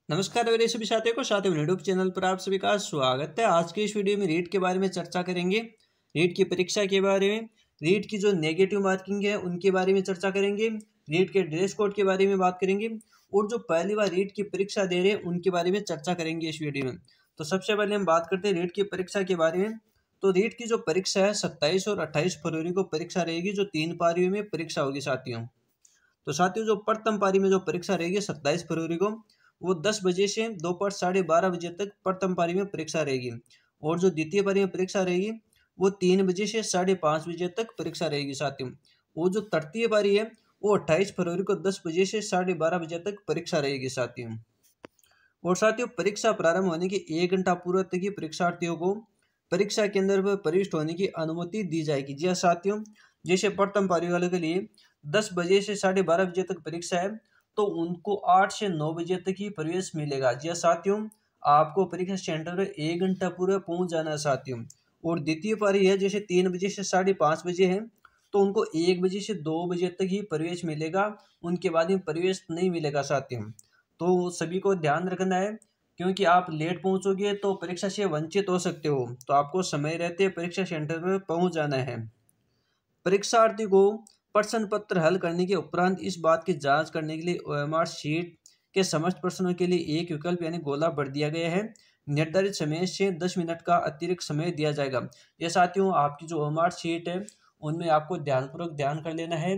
नमस्कार मेरे सभी साथियों को साथियों यूट्यूब चैनल पर आप सभी का स्वागत है। आज के इस वीडियो में रीट के बारे में चर्चा करेंगे। रीट की परीक्षा के बारे में, रीट की जो नेगेटिव मार्किंग है उनके बारे में चर्चा करेंगे, रीट के ड्रेस कोड के बारे में बात करेंगे और जो पहली बार रीट की परीक्षा दे रहे हैं उनके बारे में चर्चा करेंगे इस वीडियो में। तो सबसे पहले हम बात करते हैं रीट की परीक्षा के बारे में। तो रीट की जो परीक्षा है 27 और 28 फरवरी को परीक्षा रहेगी, जो 3 पारियों में परीक्षा होगी साथियों। तो साथियों जो प्रथम पारी में जो परीक्षा रहेगी 27 फरवरी को, वो 10 बजे से दोपहर 12:30 बजे तक प्रथम पारी में परीक्षा रहेगी। और जो द्वितीय पारी में परीक्षा रहेगी वो 3 बजे से 5:30 बजे तक परीक्षा रहेगी साथियों। वो जो तृतीय पारी है वो 28 फरवरी को 10 बजे से 12:30 बजे तक परीक्षा रहेगी साथियों। और साथियों परीक्षा प्रारंभ होने के 1 घंटा पूर्व तक ही परीक्षार्थियों को परीक्षा केंद्र पर प्रविष्ट होने की अनुमति दी जाएगी। जी हाँ साथियों, जैसे प्रथम पारी वालों के लिए 10 बजे से 12:30 बजे तक परीक्षा है, तो उनको 8 से 9 बजे तक ही प्रवेश मिलेगा। जी हाँ साथियों, आपको परीक्षा सेंटर पर 1 घंटा पूर्व पहुंच जाना है साथियों। और द्वितीय पारी है, जैसे 3 बजे से 5:30 बजे है, तो उनको 1 बजे से 2 बजे तक ही प्रवेश मिलेगा, उनके बाद में प्रवेश नहीं मिलेगा साथियों। तो सभी को ध्यान रखना है, क्योंकि आप लेट पहुंचोगे तो परीक्षा से वंचित हो सकते हो। तो आपको समय रहते परीक्षा सेंटर पर पहुंच जाना है। परीक्षार्थी को प्रश्न पत्र हल करने के उपरांत इस बात की जांच करने के लिए ओएमआर शीट के समस्त प्रश्नों के लिए एक विकल्प यानी गोला भर दिया गया है। निर्धारित समय से 10 मिनट का अतिरिक्त समय दिया जाएगा। यह साथियों आपकी जो ओएमआर शीट है उनमें आपको ध्यानपूर्वक ध्यान कर लेना है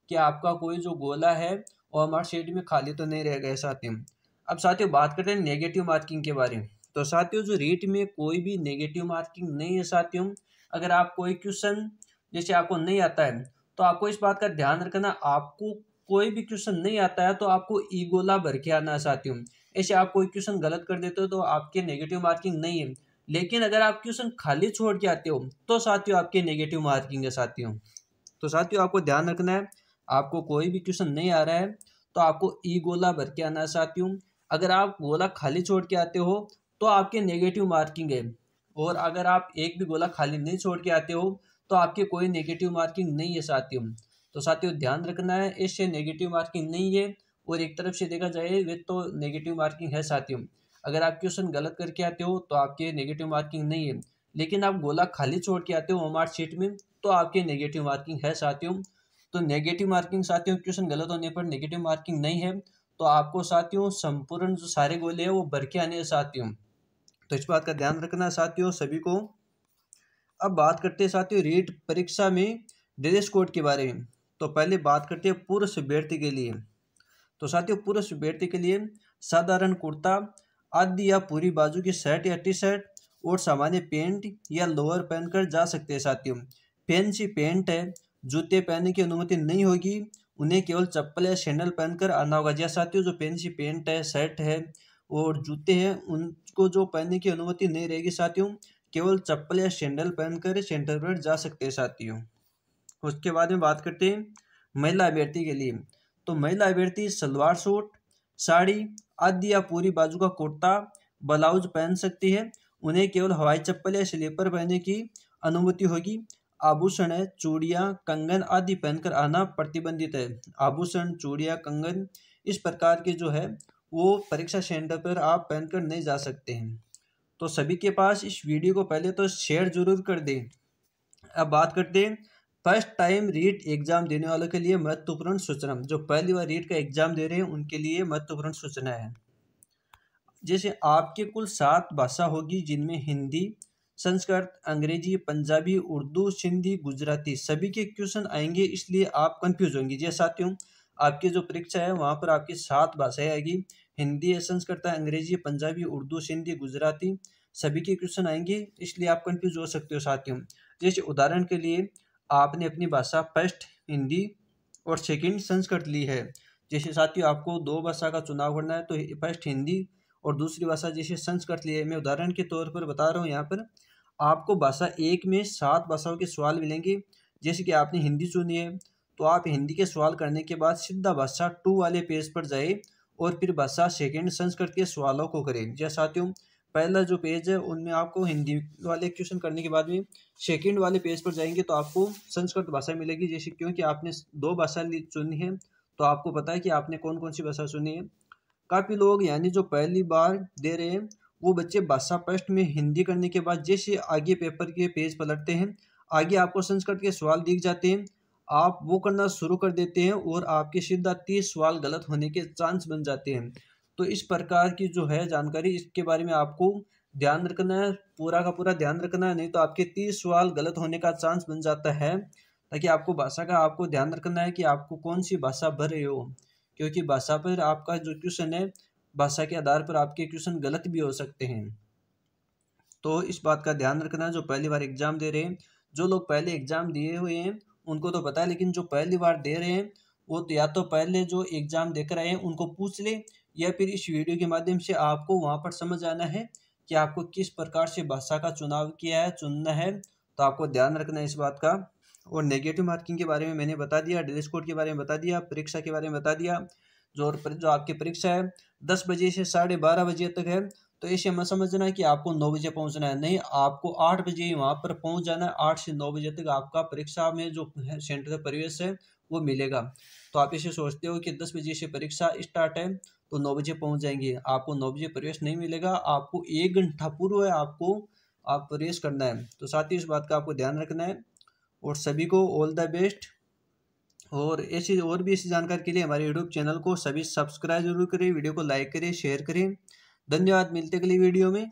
कि आपका कोई जो गोला है ओएमआर शीट में खाली तो नहीं रह गया साथियों। अब साथियों बात करते हैं नेगेटिव मार्किंग के बारे में। तो साथियों जो रीट में कोई भी नेगेटिव मार्किंग नहीं है साथियों। अगर आप कोई क्वेश्चन जैसे आपको नहीं आता है तो आपको इस बात का ध्यान रखना, आपको कोई भी क्वेश्चन नहीं आता है तो आपको ई गोला भर के आना है साथियों। ऐसे आप कोई क्वेश्चन गलत कर देते हो तो आपके नेगेटिव मार्किंग नहीं है। लेकिन अगर आप क्वेश्चन खाली छोड़ के आते हो तो साथियों आपके नेगेटिव मार्किंग है साथियों। तो साथियों आपको ध्यान रखना है, आपको कोई भी क्वेश्चन नहीं आ रहा है तो आपको ई गोला भर के आना है साथियों। अगर आप गोला खाली छोड़ के आते हो तो आपके नेगेटिव मार्किंग है। और अगर आप एक भी गोला खाली नहीं छोड़ के आते हो तो आपके कोई नेगेटिव मार्किंग नहीं है साथियों। तो साथियों ध्यान रखना है, इससे नेगेटिव मार्किंग नहीं है और एक तरफ से देखा जाए वे तो नेगेटिव मार्किंग है साथियों। अगर आप क्वेश्चन गलत करके आते हो तो आपके नेगेटिव मार्किंग नहीं है, लेकिन आप गोला खाली छोड़ के आते हो मार्क शीट में तो आपके नेगेटिव मार्किंग है साथियों। तो नेगेटिव मार्किंग साथियों क्वेश्चन गलत होने पर नेगेटिव मार्किंग नहीं है। तो आपको साथियों संपूर्ण जो सारे गोले हैं वो भर के आने हैं साथियों। तो इस बात का ध्यान रखना साथियों सभी को। अब बात करते हैं साथियों रीट परीक्षा में ड्रेस कोड के बारे में। तो पहले बात करते हैं पूर्व अभ्यर्थी के लिए। तो साथियों पूर्व अभ्यर्थी के लिए साधारण कुर्ता आदि या पूरी बाजू की शर्ट या टी शर्ट और सामान्य पैंट या लोअर पहनकर जा सकते हैं साथियों। फैंसी पैंट है, जूते पहनने की अनुमति नहीं होगी, उन्हें केवल चप्पल या सैंडल पहनकर आना होगा। जैसे साथियों जो फैंसी पैंट है, शर्ट है और जूते हैं उनको जो पहनने की अनुमति नहीं रहेगी साथियों, केवल चप्पल या सैंडल पहनकर सेंटर पर जा सकते हैं साथियों। उसके बाद में बात करते हैं महिला अभ्यर्थी के लिए। तो महिला अभ्यर्थी सलवार सूट, साड़ी आदि या पूरी बाजू का कुर्ता ब्लाउज पहन सकती है, उन्हें केवल हवाई चप्पल या स्लीपर पहनने की अनुमति होगी। आभूषण है, चूड़ियाँ कंगन आदि पहनकर आना प्रतिबंधित है। आभूषण चूड़ियाँ कंगन इस प्रकार के जो है वो परीक्षा सेंटर पर आप पहनकर नहीं जा सकते हैं। तो सभी के पास इस वीडियो को पहले तो शेयर जरूर कर दें। अब बात करते हैं फर्स्ट टाइम रीट एग्जाम देने वालों के लिए महत्वपूर्ण सूचना। जो पहली बार रीट का एग्जाम दे रहे हैं उनके लिए महत्वपूर्ण सूचना है। जैसे आपके कुल 7 भाषा होगी, जिनमें हिंदी, संस्कृत, अंग्रेजी, पंजाबी, उर्दू, सिंधी, गुजराती सभी के क्वेश्चन आएंगे, इसलिए आप कंफ्यूज होंगे। जैसे साथियों आपकी जो परीक्षा है वहाँ पर आपकी 7 भाषाएं आएगी, हिंदी है, संस्कृत है, अंग्रेजी, पंजाबी, उर्दू, सिंधी, गुजराती सभी के क्वेश्चन आएंगे, इसलिए आप कंफ्यूज हो सकते हो साथियों। जैसे उदाहरण के लिए आपने अपनी भाषा फर्स्ट हिंदी और सेकंड संस्कृत ली है। जैसे साथियों आपको 2 भाषा का चुनाव करना है तो फर्स्ट हिंदी और दूसरी भाषा जैसे संस्कृत लिए। मैं उदाहरण के तौर पर बता रहा हूँ, यहाँ पर आपको भाषा 1 में 7 भाषाओं के सवाल मिलेंगे। जैसे कि आपने हिंदी चुनी है तो आप हिंदी के सवाल करने के बाद सीधा भाषा 2 वाले पेज पर जाए और फिर भाषा सेकंड संस्कृत के सवालों को करें। जैसे साथियों पहला जो पेज है उनमें आपको हिंदी वाले क्वेश्चन करने के बाद में सेकंड वाले पेज पर जाएंगे तो आपको संस्कृत भाषा मिलेगी। जैसे क्योंकि आपने 2 भाषा चुनी है तो आपको पता है कि आपने कौन कौन सी भाषा चुनी है। काफ़ी लोग यानी जो पहली बार दे रहे हैं वो बच्चे भाषा पृष्ठ में हिंदी करने के बाद जैसे आगे पेपर के पेज पलटते हैं, आगे आपको संस्कृत के सवाल दिख जाते हैं, आप वो करना शुरू कर देते हैं और आपके सीधा 30 सवाल गलत होने के चांस बन जाते हैं। तो इस प्रकार की जो है जानकारी, इसके बारे में आपको ध्यान रखना है, पूरा का पूरा ध्यान रखना है, नहीं तो आपके 30 सवाल गलत होने का चांस बन जाता है। ताकि आपको भाषा का आपको ध्यान रखना है कि आपको कौन सी भाषा भर रहे हो, क्योंकि भाषा पर आपका जो क्वेश्चन है, भाषा के आधार पर आपके क्वेश्चन गलत भी हो सकते हैं। तो इस बात का ध्यान रखना, जो पहली बार एग्जाम दे रहे हैं, जो लोग पहले एग्जाम दिए हुए हैं उनको तो पता है, लेकिन जो पहली बार दे रहे हैं वो तो या तो पहले जो एग्जाम देकर आए हैं उनको पूछ ले, या फिर इस वीडियो के माध्यम से आपको वहाँ पर समझ आना है कि आपको किस प्रकार से भाषा का चुनाव किया है, चुनना है। तो आपको ध्यान रखना है इस बात का। और नेगेटिव मार्किंग के बारे में मैंने बता दिया, ड्रेस कोड के बारे में बता दिया, परीक्षा के बारे में बता दिया। जो आपकी परीक्षा है 10 बजे से 12:30 बजे तक है, तो ऐसे मत समझना कि आपको 9 बजे पहुंचना है, नहीं, आपको 8 बजे ही वहाँ पर पहुंच जाना है। 8 से 9 बजे तक आपका परीक्षा में जो है सेंटर का परिवेश है वो मिलेगा। तो आप ऐसे सोचते हो कि 10 बजे से परीक्षा स्टार्ट है तो 9 बजे पहुंच जाएंगे, आपको 9 बजे प्रवेश नहीं मिलेगा, आपको 1 घंटा पूर्व है आपको आप प्रवेश करना है। तो साथ ही इस बात का आपको ध्यान रखना है। और सभी को ऑल द बेस्ट। और ऐसी और भी ऐसी जानकारी के लिए हमारे यूट्यूब चैनल को सभी सब्सक्राइब जरूर करें, वीडियो को लाइक करें, शेयर करें। धन्यवाद, मिलते अगली वीडियो में।